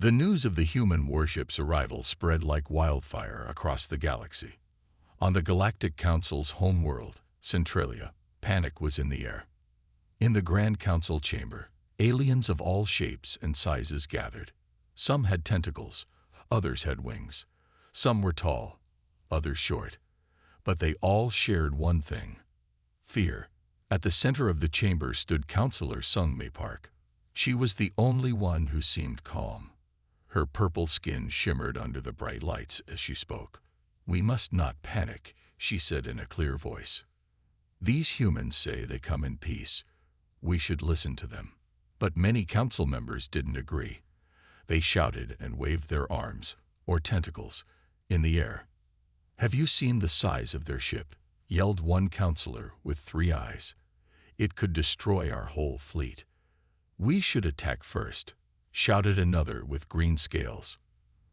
The news of the human warship's arrival spread like wildfire across the galaxy. On the Galactic Council's homeworld, Centralia, panic was in the air. In the Grand Council chamber, aliens of all shapes and sizes gathered. Some had tentacles, others had wings. Some were tall, others short. But they all shared one thing: fear. At the center of the chamber stood Counselor Sungmei Park. She was the only one who seemed calm. Her purple skin shimmered under the bright lights as she spoke. "We must not panic," she said in a clear voice. "These humans say they come in peace. We should listen to them." But many council members didn't agree. They shouted and waved their arms, or tentacles, in the air. "Have you seen the size of their ship?" yelled one counselor with 3 eyes. "It could destroy our whole fleet." "We should attack first," shouted another with green scales.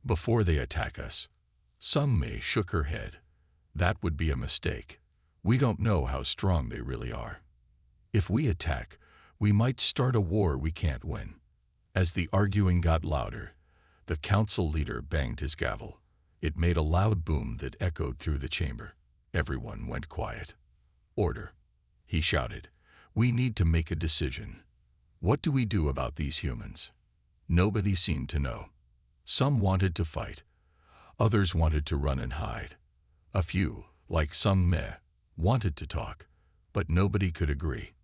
"Before they attack us." Sungmei shook her head. "That would be a mistake. We don't know how strong they really are. If we attack, we might start a war we can't win." As the arguing got louder, the council leader banged his gavel. It made a loud boom that echoed through the chamber. Everyone went quiet. "Order," he shouted. "We need to make a decision. What do we do about these humans?" Nobody seemed to know. Some wanted to fight. Others wanted to run and hide. A few, like Sungmei, wanted to talk, but nobody could agree.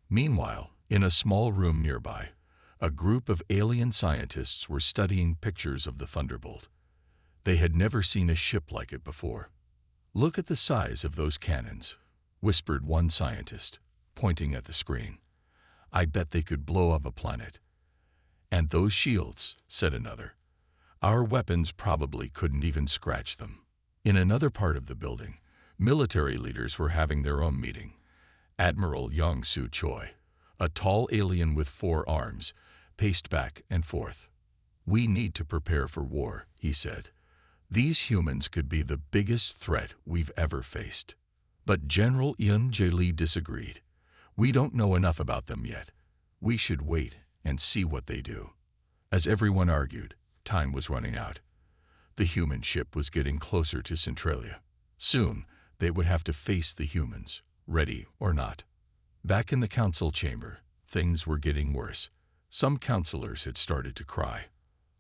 Meanwhile, in a small room nearby, a group of alien scientists were studying pictures of the Thunderbolt. They had never seen a ship like it before. "Look at the size of those cannons," whispered one scientist, pointing at the screen. "I bet they could blow up a planet." "And those shields," said another. "Our weapons probably couldn't even scratch them." In another part of the building, military leaders were having their own meeting. Admiral Yong-Soo Choi, a tall alien with 4 arms, paced back and forth. "We need to prepare for war," he said. "These humans could be the biggest threat we've ever faced." But General Yun Jae-lee disagreed. "We don't know enough about them yet. We should wait and see what they do." As everyone argued, time was running out. The human ship was getting closer to Centralia. Soon, they would have to face the humans, ready or not. Back in the council chamber, things were getting worse. Some counselors had started to cry.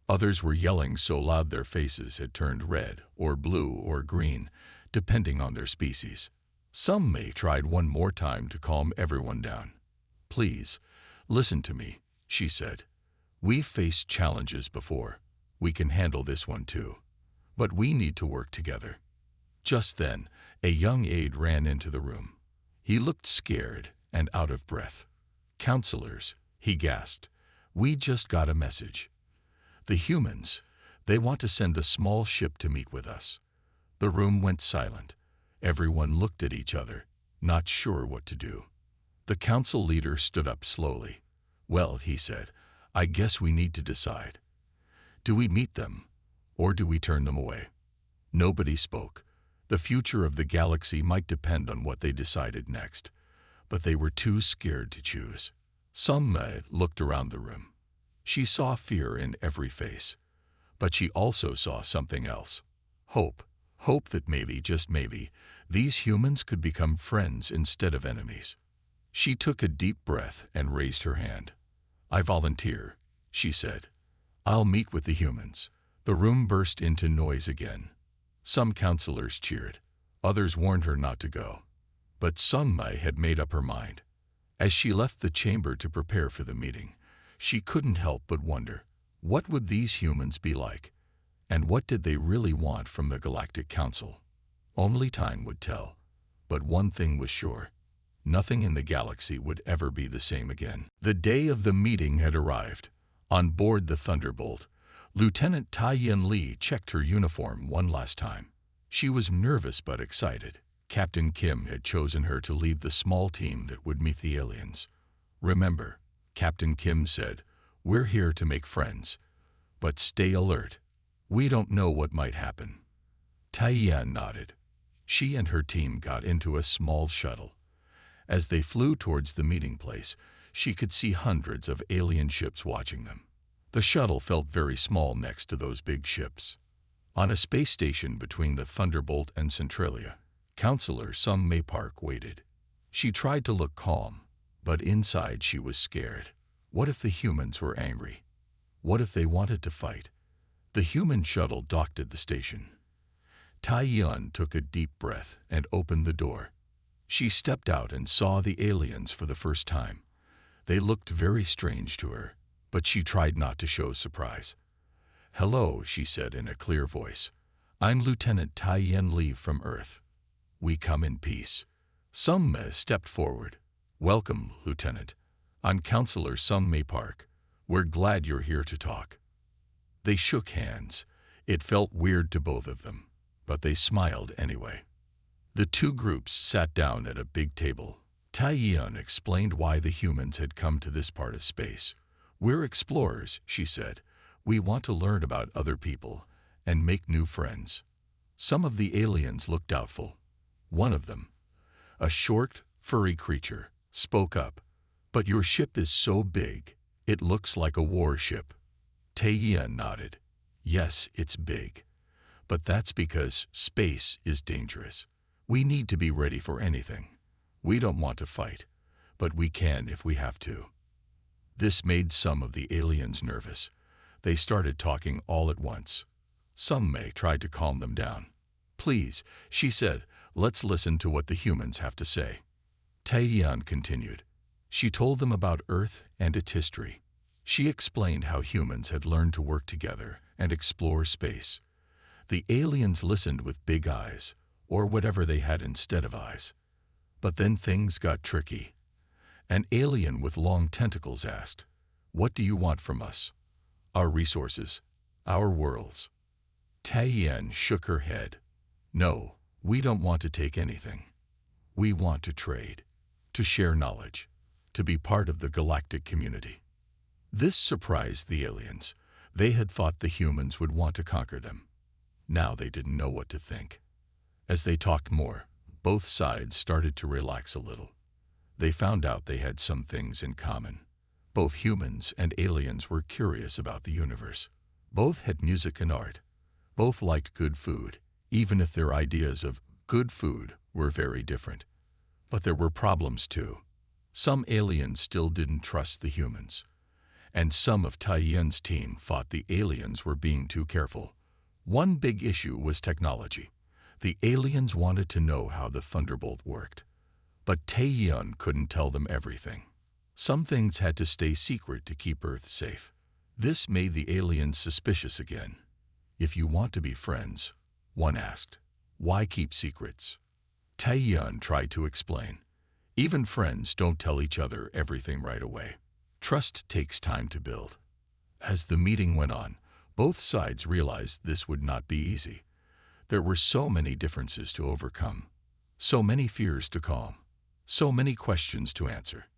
Others were yelling so loud their faces had turned red or blue or green, depending on their species. Sungmei tried one more time to calm everyone down. "Please, listen to me," she said. "We've faced challenges before. We can handle this one too. But we need to work together." Just then, a young aide ran into the room. He looked scared and out of breath. "Counselors," he gasped, "we just got a message. The humans, they want to send a small ship to meet with us." The room went silent. Everyone looked at each other, not sure what to do. The council leader stood up slowly. "Well," he said, "I guess we need to decide. Do we meet them, or do we turn them away?" Nobody spoke. The future of the galaxy might depend on what they decided next, but they were too scared to choose. Sungmei looked around the room. She saw fear in every face, but she also saw something else. Hope. Hope that maybe, just maybe, these humans could become friends instead of enemies. She took a deep breath and raised her hand. "I volunteer," she said. "I'll meet with the humans." The room burst into noise again. Some counselors cheered. Others warned her not to go. But Sungmei had made up her mind. As she left the chamber to prepare for the meeting, she couldn't help but wonder, what would these humans be like? And what did they really want from the Galactic Council? Only time would tell. But one thing was sure: nothing in the galaxy would ever be the same again. The day of the meeting had arrived. On board the Thunderbolt, Lieutenant Tai-Yin Lee checked her uniform one last time. She was nervous but excited. Captain Kim had chosen her to lead the small team that would meet the aliens. "Remember," Captain Kim said, "we're here to make friends. But stay alert. We don't know what might happen." Tai-Yin nodded. She and her team got into a small shuttle. As they flew towards the meeting place, she could see hundreds of alien ships watching them. The shuttle felt very small next to those big ships. On a space station between the Thunderbolt and Centralia, Counselor Sung May Park waited. She tried to look calm, but inside she was scared. What if the humans were angry? What if they wanted to fight? The human shuttle docked at the station. Tai Yun took a deep breath and opened the door. She stepped out and saw the aliens for the first time. They looked very strange to her, but she tried not to show surprise. "Hello," she said in a clear voice. "I'm Lieutenant Tai Yen Lee from Earth. We come in peace." Sung May stepped forward. "Welcome, Lieutenant. I'm Counselor Sung May Park. We're glad you're here to talk." They shook hands. It felt weird to both of them, but they smiled anyway. The two groups sat down at a big table. Tai Yun explained why the humans had come to this part of space. "We're explorers," she said. "We want to learn about other people and make new friends." Some of the aliens looked doubtful. One of them, a short, furry creature, spoke up. "But your ship is so big, it looks like a warship." Tai Yun nodded. "Yes, it's big. But that's because space is dangerous. We need to be ready for anything. We don't want to fight, but we can if we have to." This made some of the aliens nervous. They started talking all at once. Sung May tried to calm them down. "Please," she said, "let's listen to what the humans have to say." Tai Yun continued. She told them about Earth and its history. She explained how humans had learned to work together and explore space. The aliens listened with big eyes, or whatever they had instead of eyes. But then things got tricky. An alien with long tentacles asked, "What do you want from us?" "Our resources, our worlds." Tai Yun shook her head. "No, we don't want to take anything. We want to trade, to share knowledge, to be part of the galactic community." This surprised the aliens. They had thought the humans would want to conquer them. Now they didn't know what to think. As they talked more, both sides started to relax a little. They found out they had some things in common. Both humans and aliens were curious about the universe. Both had music and art. Both liked good food, even if their ideas of good food were very different. But there were problems too. Some aliens still didn't trust the humans. And some of Tai Yun's team thought the aliens were being too careful. One big issue was technology. The aliens wanted to know how the Thunderbolt worked. But Tai Yun couldn't tell them everything. Some things had to stay secret to keep Earth safe. This made the aliens suspicious again. "If you want to be friends," one asked, "why keep secrets?" Tai Yun tried to explain. "Even friends don't tell each other everything right away. Trust takes time to build." As the meeting went on, both sides realized this would not be easy. There were so many differences to overcome, so many fears to calm, so many questions to answer.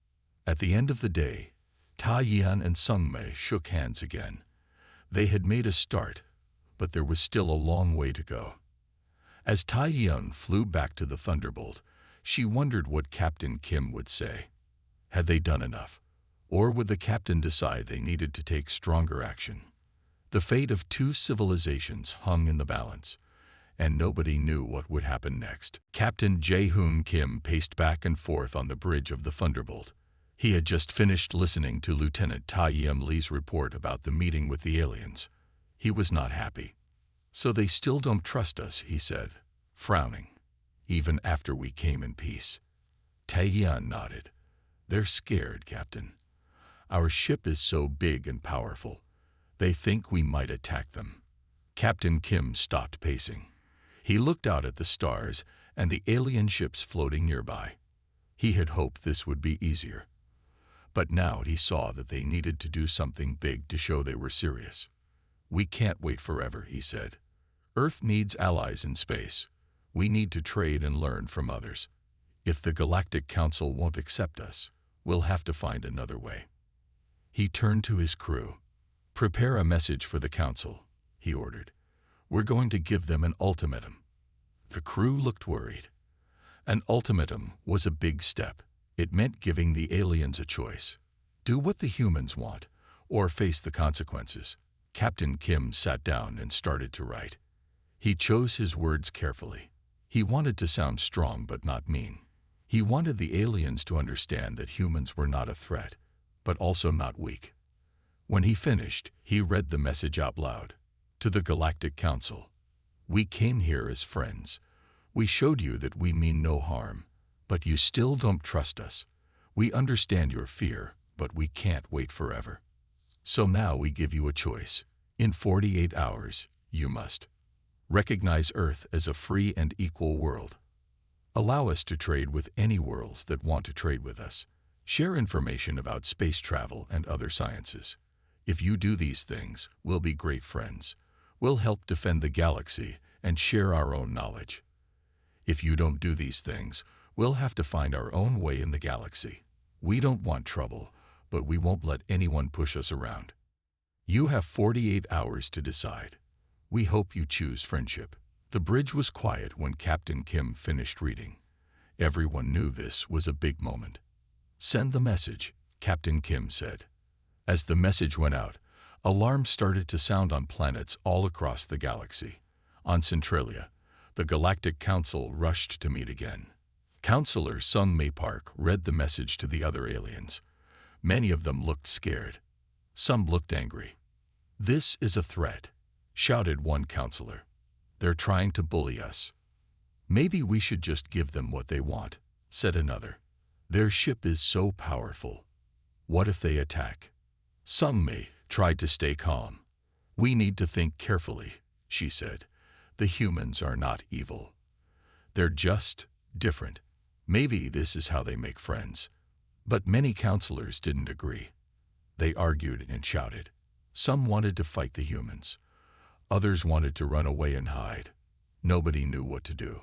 At the end of the day, Tai Yun and Sung May shook hands again. They had made a start, but there was still a long way to go. As Tai Yun flew back to the Thunderbolt, she wondered what Captain Kim would say. Had they done enough? Or would the captain decide they needed to take stronger action? The fate of two civilizations hung in the balance, and nobody knew what would happen next. Captain Jae-hoon Kim paced back and forth on the bridge of the Thunderbolt. He had just finished listening to Lieutenant Tai Yun Lee's report about the meeting with the aliens. He was not happy. "So they still don't trust us," he said, frowning, "even after we came in peace." Tai Yun nodded. "They're scared, Captain. Our ship is so big and powerful. They think we might attack them." Captain Kim stopped pacing. He looked out at the stars and the alien ships floating nearby. He had hoped this would be easier. But now he saw that they needed to do something big to show they were serious. "We can't wait forever," he said. "Earth needs allies in space. We need to trade and learn from others. If the Galactic Council won't accept us, we'll have to find another way." He turned to his crew. "Prepare a message for the Council," he ordered. "We're going to give them an ultimatum." The crew looked worried. An ultimatum was a big step. It meant giving the aliens a choice. Do what the humans want, or face the consequences. Captain Kim sat down and started to write. He chose his words carefully. He wanted to sound strong but not mean. He wanted the aliens to understand that humans were not a threat, but also not weak. When he finished, he read the message out loud. To the Galactic Council. We came here as friends. We showed you that we mean no harm, but you still don't trust us. We understand your fear, but we can't wait forever. So now we give you a choice. In 48 hours, you must recognize Earth as a free and equal world. Allow us to trade with any worlds that want to trade with us. Share information about space travel and other sciences. If you do these things, we'll be great friends. We'll help defend the galaxy and share our own knowledge. If you don't do these things, we'll have to find our own way in the galaxy. We don't want trouble, but we won't let anyone push us around. You have 48 hours to decide. We hope you choose friendship. The bridge was quiet when Captain Kim finished reading. Everyone knew this was a big moment. Send the message, Captain Kim said. As the message went out, alarms started to sound on planets all across the galaxy. On Centralia, the Galactic Council rushed to meet again. Counselor Sung May Park read the message to the other aliens. Many of them looked scared. Some looked angry. This is a threat, shouted one counselor. They're trying to bully us. Maybe we should just give them what they want, said another. Their ship is so powerful. What if they attack? Sung May tried to stay calm. We need to think carefully, she said. The humans are not evil. They're just different. Maybe this is how they make friends. But many counselors didn't agree. They argued and shouted. Some wanted to fight the humans. Others wanted to run away and hide. Nobody knew what to do.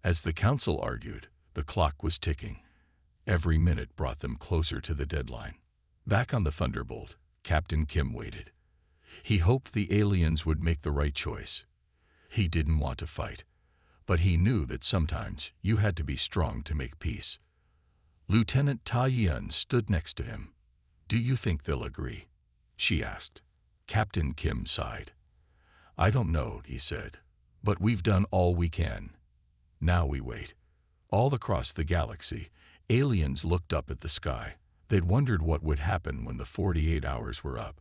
As the council argued, the clock was ticking. Every minute brought them closer to the deadline. Back on the Thunderbolt, Captain Kim waited. He hoped the aliens would make the right choice. He didn't want to fight, but he knew that sometimes you had to be strong to make peace. Lieutenant Ta Yun stood next to him. Do you think they'll agree? She asked. Captain Kim sighed. I don't know, he said, but we've done all we can. Now we wait. All across the galaxy, aliens looked up at the sky. They'd wondered what would happen when the 48 hours were up.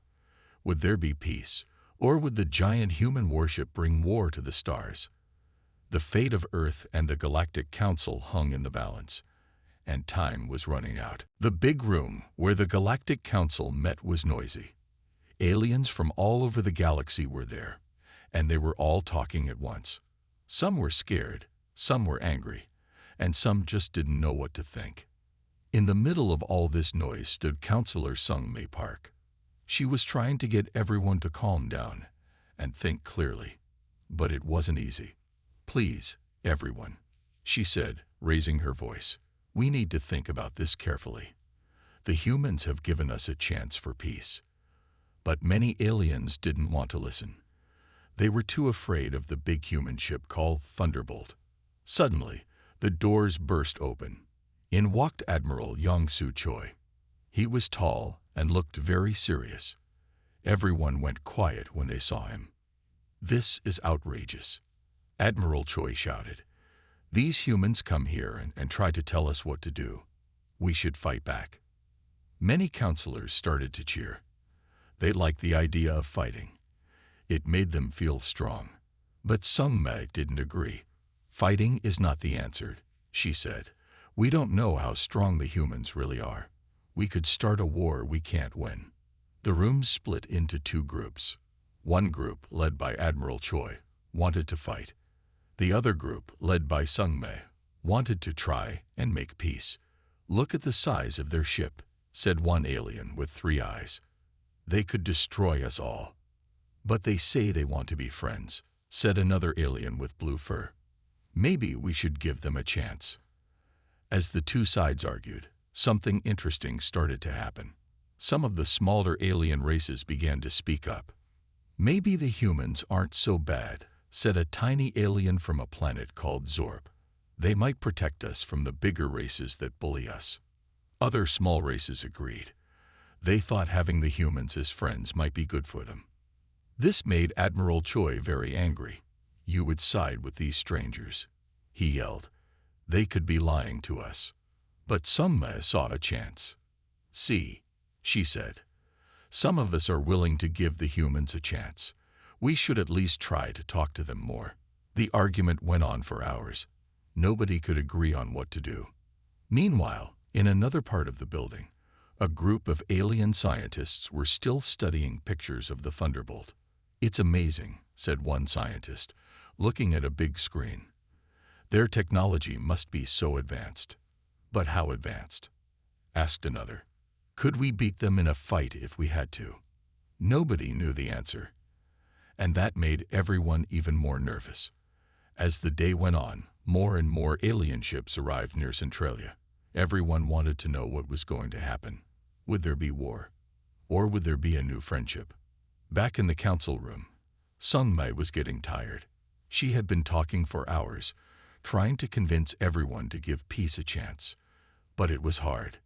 Would there be peace, or would the giant human warship bring war to the stars? The fate of Earth and the Galactic Council hung in the balance, and time was running out. The big room where the Galactic Council met was noisy. Aliens from all over the galaxy were there, and they were all talking at once. Some were scared, some were angry, and some just didn't know what to think. In the middle of all this noise stood Counselor Sung May Park. She was trying to get everyone to calm down and think clearly, but it wasn't easy. Please, everyone, she said, raising her voice. We need to think about this carefully. The humans have given us a chance for peace. But many aliens didn't want to listen. They were too afraid of the big human ship called Thunderbolt. Suddenly, the doors burst open. In walked Admiral Yong-Soo Choi. He was tall and looked very serious. Everyone went quiet when they saw him. This is outrageous, Admiral Choi shouted. These humans come here and try to tell us what to do. We should fight back. Many counselors started to cheer. They liked the idea of fighting. It made them feel strong. But Sung May didn't agree. Fighting is not the answer, she said. We don't know how strong the humans really are. We could start a war we can't win. The room split into two groups. One group, led by Admiral Choi, wanted to fight. The other group, led by Sung May, wanted to try and make peace. Look at the size of their ship, said one alien with 3 eyes. They could destroy us all. But they say they want to be friends, said another alien with blue fur. Maybe we should give them a chance. As the two sides argued, something interesting started to happen. Some of the smaller alien races began to speak up. Maybe the humans aren't so bad, said a tiny alien from a planet called Zorb. They might protect us from the bigger races that bully us. Other small races agreed. They thought having the humans as friends might be good for them. This made Admiral Choi very angry. You would side with these strangers, he yelled. They could be lying to us. But Sungma saw a chance. See, she said. Some of us are willing to give the humans a chance. We should at least try to talk to them more. The argument went on for hours. Nobody could agree on what to do. Meanwhile, in another part of the building, a group of alien scientists were still studying pictures of the Thunderbolt. It's amazing, said one scientist, looking at a big screen. Their technology must be so advanced. But how advanced? Asked another. Could we beat them in a fight if we had to? Nobody knew the answer. And that made everyone even more nervous. As the day went on, more and more alien ships arrived near Centralia. Everyone wanted to know what was going to happen. Would there be war? Or would there be a new friendship? Back in the council room, Sungmei was getting tired. She had been talking for hours, trying to convince everyone to give peace a chance. But it was hard.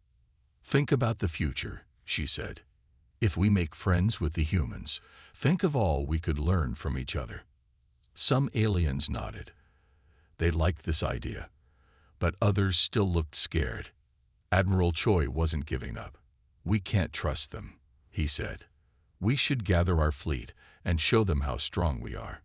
Think about the future, she said. If we make friends with the humans, think of all we could learn from each other. Some aliens nodded. They liked this idea, but others still looked scared. Admiral Choi wasn't giving up. We can't trust them, he said. We should gather our fleet and show them how strong we are.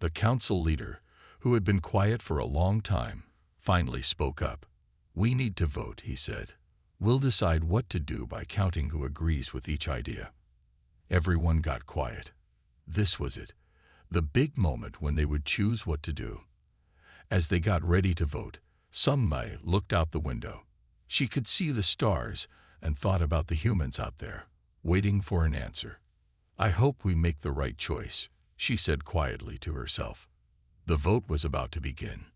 The council leader, who had been quiet for a long time, finally spoke up. We need to vote, he said. We'll decide what to do by counting who agrees with each idea. Everyone got quiet. This was it, the big moment when they would choose what to do. As they got ready to vote, Sungmei looked out the window. She could see the stars and thought about the humans out there, waiting for an answer. I hope we make the right choice, she said quietly to herself. The vote was about to begin,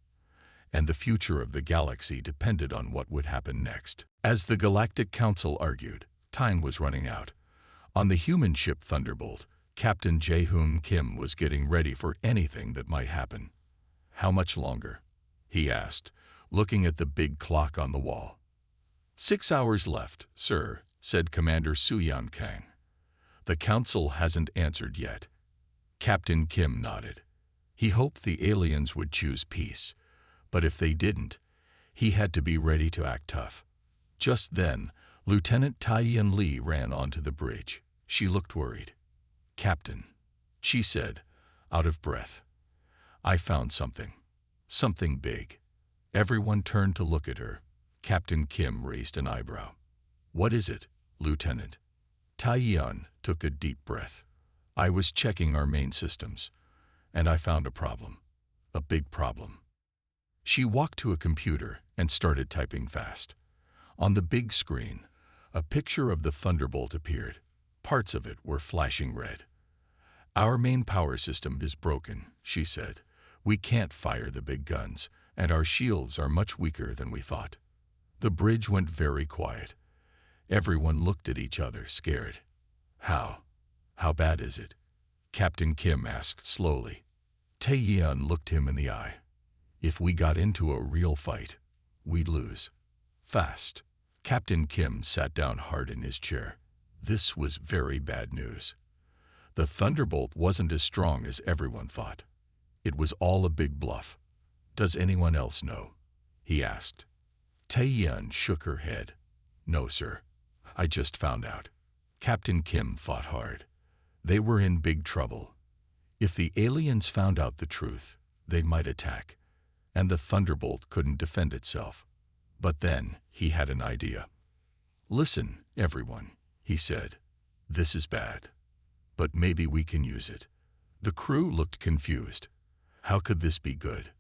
and the future of the galaxy depended on what would happen next. As the Galactic Council argued, time was running out. On the human ship Thunderbolt, Captain Jae-hoon Kim was getting ready for anything that might happen. How much longer? He asked, looking at the big clock on the wall. 6 hours left, sir, said Commander Suyan Kang. The council hasn't answered yet. Captain Kim nodded. He hoped the aliens would choose peace, but if they didn't, he had to be ready to act tough. Just then, Lieutenant Taiyan Lee ran onto the bridge. She looked worried. Captain, she said, out of breath. I found something. Something big. Everyone turned to look at her. Captain Kim raised an eyebrow. What is it, Lieutenant? Taiyan took a deep breath. I was checking our main systems, and I found a problem. A big problem. She walked to a computer and started typing fast. On the big screen, a picture of the Thunderbolt appeared. Parts of it were flashing red. Our main power system is broken, she said. We can't fire the big guns, and our shields are much weaker than we thought. The bridge went very quiet. Everyone looked at each other, scared. How bad is it? Captain Kim asked slowly. Taeyeon looked him in the eye. If we got into a real fight, we'd lose. Fast. Captain Kim sat down hard in his chair. This was very bad news. The Thunderbolt wasn't as strong as everyone thought. It was all a big bluff. Does anyone else know? He asked. Taeyeon shook her head. No, sir. I just found out. Captain Kim thought hard. They were in big trouble. If the aliens found out the truth, they might attack, and the Thunderbolt couldn't defend itself. But then he had an idea. Listen, everyone, he said. This is bad, but maybe we can use it. The crew looked confused. How could this be good?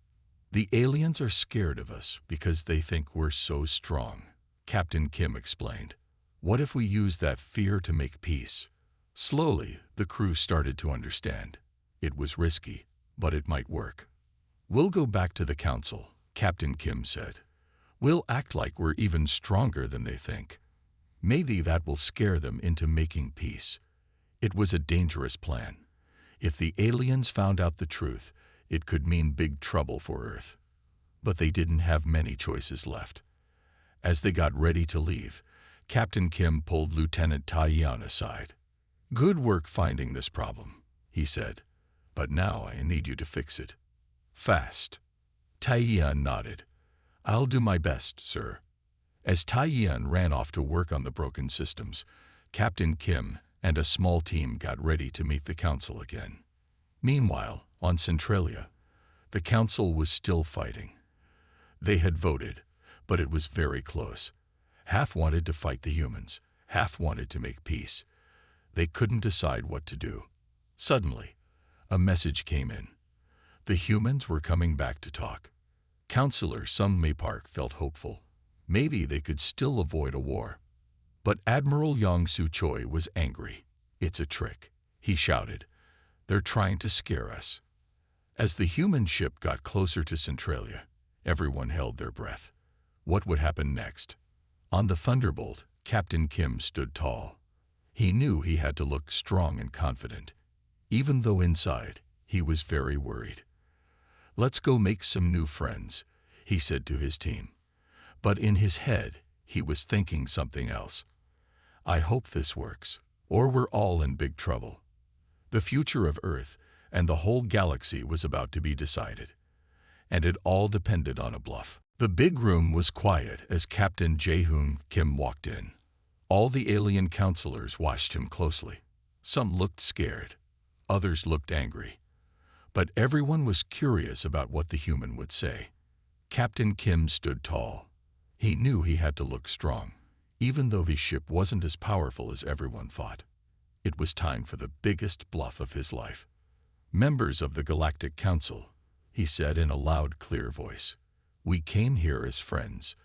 The aliens are scared of us because they think we're so strong, Captain Kim explained. What if we use that fear to make peace? Slowly, the crew started to understand. It was risky, but it might work. We'll go back to the council, Captain Kim said. We'll act like we're even stronger than they think. Maybe that will scare them into making peace. It was a dangerous plan. If the aliens found out the truth, it could mean big trouble for Earth. But they didn't have many choices left. As they got ready to leave, Captain Kim pulled Lieutenant Taiyan aside. "Good work finding this problem," he said. "But now I need you to fix it. Fast." Taiyan nodded. "I'll do my best, sir." As Taiyan ran off to work on the broken systems, Captain Kim and a small team got ready to meet the council again. Meanwhile, on Centralia, the council was still fighting. They had voted, but it was very close. Half wanted to fight the humans, half wanted to make peace. They couldn't decide what to do. Suddenly, a message came in. The humans were coming back to talk. Councillor Sung Mei Park felt hopeful. Maybe they could still avoid a war. But Admiral Yang Su Choi was angry. "It's a trick," he shouted. "They're trying to scare us." As the human ship got closer to Centralia, everyone held their breath. What would happen next? On the Thunderbolt, Captain Kim stood tall. He knew he had to look strong and confident, even though inside he was very worried. "Let's go make some new friends," he said to his team. But in his head, he was thinking something else. "I hope this works, or we're all in big trouble." The future of Earth and the whole galaxy was about to be decided, and it all depended on a bluff. The big room was quiet as Captain Jae-hoon Kim walked in. All the alien counselors watched him closely. Some looked scared, others looked angry. But everyone was curious about what the human would say. Captain Kim stood tall. He knew he had to look strong, even though his ship wasn't as powerful as everyone thought. It was time for the biggest bluff of his life. "Members of the Galactic Council," he said in a loud, clear voice, "we came here as friends,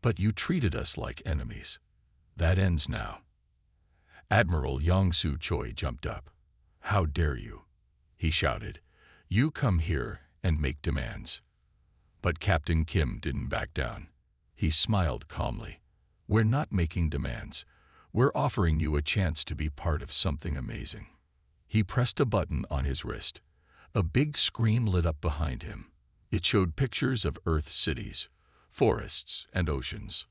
but you treated us like enemies. That ends now." Admiral Yang Su Choi jumped up. "How dare you?" he shouted. "You come here and make demands." But Captain Kim didn't back down. He smiled calmly. "We're not making demands. We're offering you a chance to be part of something amazing." He pressed a button on his wrist. A big screen lit up behind him. It showed pictures of Earth's cities, forests, and oceans.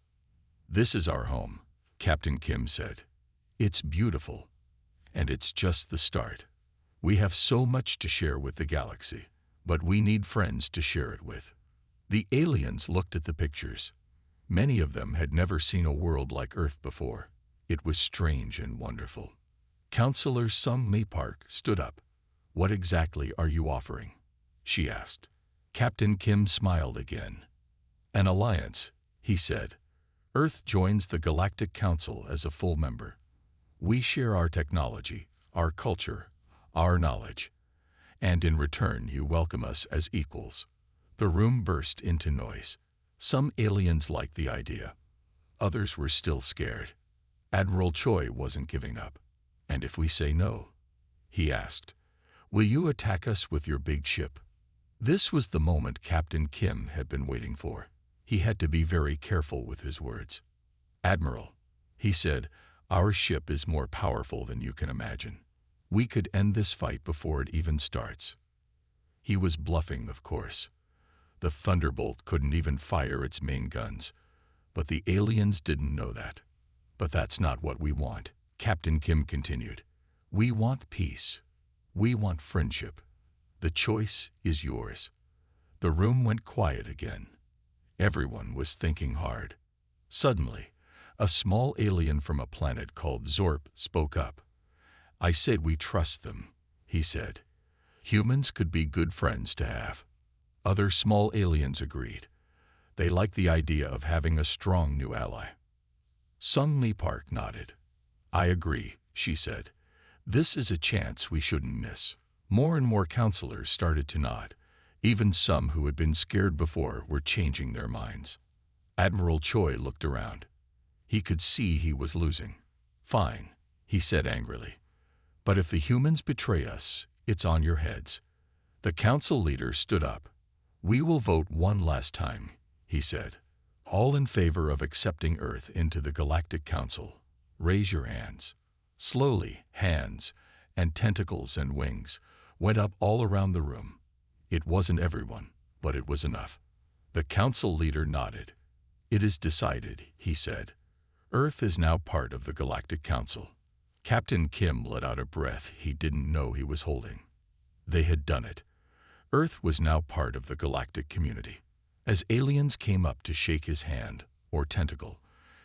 "This is our home," Captain Kim said. "It's beautiful, and it's just the start. We have so much to share with the galaxy, but we need friends to share it with." The aliens looked at the pictures. Many of them had never seen a world like Earth before. It was strange and wonderful. Councillor Sung Mei Park stood up. "What exactly are you offering?" she asked. Captain Kim smiled again. "An alliance," he said. "Earth joins the Galactic Council as a full member. We share our technology, our culture, our knowledge, and in return you welcome us as equals." The room burst into noise. Some aliens liked the idea. Others were still scared. Admiral Choi wasn't giving up. "And if we say no?" he asked. "Will you attack us with your big ship?" This was the moment Captain Kim had been waiting for. He had to be very careful with his words. "Admiral," he said, "our ship is more powerful than you can imagine. We could end this fight before it even starts." He was bluffing, of course. The Thunderbolt couldn't even fire its main guns, but the aliens didn't know that. "But that's not what we want," Captain Kim continued. "We want peace. We want friendship. The choice is yours." The room went quiet again. Everyone was thinking hard. Suddenly, a small alien from a planet called Zorp spoke up. "I said we trust them," he said. "Humans could be good friends to have." Other small aliens agreed. They liked the idea of having a strong new ally. Sung Mi Park nodded. "I agree," she said. "This is a chance we shouldn't miss." More and more counselors started to nod. Even some who had been scared before were changing their minds. Admiral Choi looked around. He could see he was losing. "Fine," he said angrily. "But if the humans betray us, it's on your heads." The council leader stood up. "We will vote one last time," he said. "All in favor of accepting Earth into the Galactic Council, raise your hands." Slowly, hands and tentacles and wings went up all around the room. It wasn't everyone, but it was enough. The council leader nodded. "It is decided," he said. Earth is now part of the Galactic Council. Captain Kim let out a breath he didn't know he was holding. They had done it. Earth was now part of the galactic community. As aliens came up to shake his hand, or tentacle,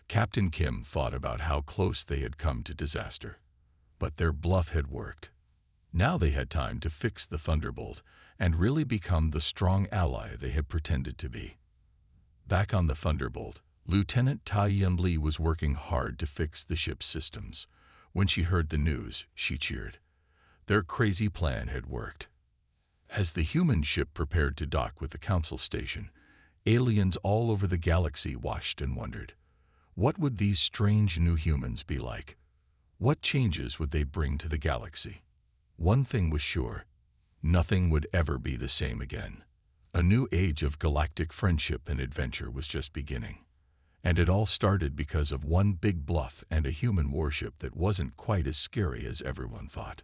Captain Kim thought about how close they had come to disaster. But their bluff had worked. Now they had time to fix the Thunderbolt and really become the strong ally they had pretended to be. Back on the Thunderbolt, Lieutenant Tai Yun Lee was working hard to fix the ship's systems. When she heard the news, she cheered. Their crazy plan had worked. As the human ship prepared to dock with the Council station, aliens all over the galaxy watched and wondered. What would these strange new humans be like? What changes would they bring to the galaxy? One thing was sure. Nothing would ever be the same again. A new age of galactic friendship and adventure was just beginning. And it all started because of one big bluff and a human warship that wasn't quite as scary as everyone thought.